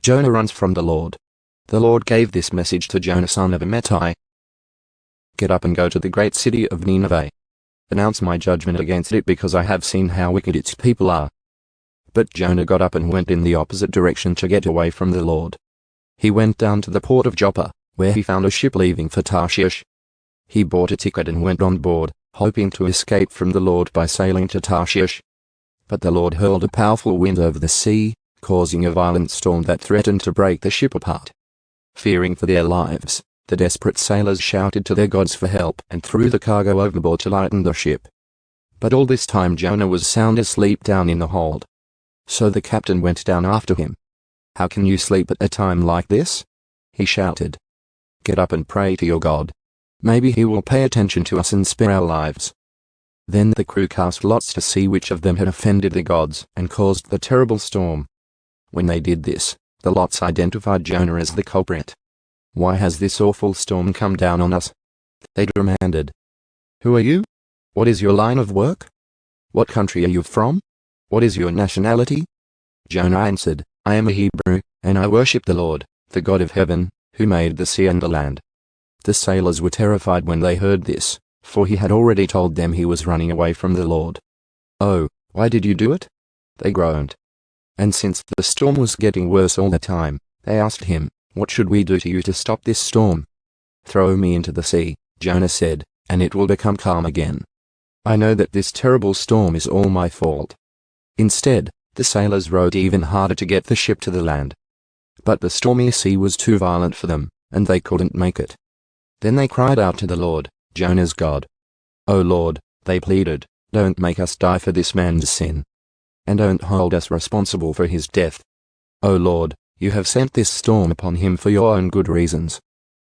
Jonah runs from the Lord. The Lord gave this message to Jonah son of Amittai. Get up and go to the great city of Nineveh. Announce my judgment against it, because I have seen how wicked its people are. But Jonah got up and went in the opposite direction to get away from the Lord. He went down to the port of Joppa, where he found a ship leaving for Tarshish. He bought a ticket and went on board, hoping to escape from the Lord by sailing to Tarshish. But the Lord hurled a powerful wind over the sea, causing a violent storm that threatened to break the ship apart. Fearing for their lives, the desperate sailors shouted to their gods for help and threw the cargo overboard to lighten the ship. But all this time Jonah was sound asleep down in the hold. So the captain went down after him. "How can you sleep at a time like this?" he shouted. "Get up and pray to your God. Maybe he will pay attention to us and spare our lives." Then the crew cast lots to see which of them had offended the gods and caused the terrible storm. When they did this, the lots identified Jonah as the culprit. "Why has this awful storm come down on us?" they demanded. "Who are you? What is your line of work? What country are you from? What is your nationality?" Jonah answered, "I am a Hebrew, and I worship the Lord, the God of heaven, who made the sea and the land." The sailors were terrified when they heard this, for he had already told them he was running away from the Lord. "Oh, why did you do it?" they groaned. And since the storm was getting worse all the time, they asked him, "What should we do to you to stop this storm?" "Throw me into the sea," Jonah said, "and it will become calm again. I know that this terrible storm is all my fault." Instead, the sailors rowed even harder to get the ship to the land. But the stormy sea was too violent for them, and they couldn't make it. Then they cried out to the Lord, Jonah's God. "O Lord," they pleaded, "don't make us die for this man's sin. And don't hold us responsible for his death. O Lord, you have sent this storm upon him for your own good reasons."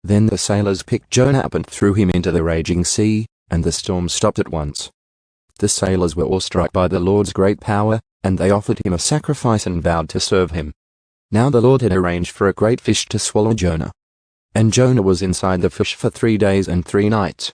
Then the sailors picked Jonah up and threw him into the raging sea, and the storm stopped at once. The sailors were awestruck by the Lord's great power, and they offered him a sacrifice and vowed to serve him. Now the Lord had arranged for a great fish to swallow Jonah. And Jonah was inside the fish for 3 days and 3 nights.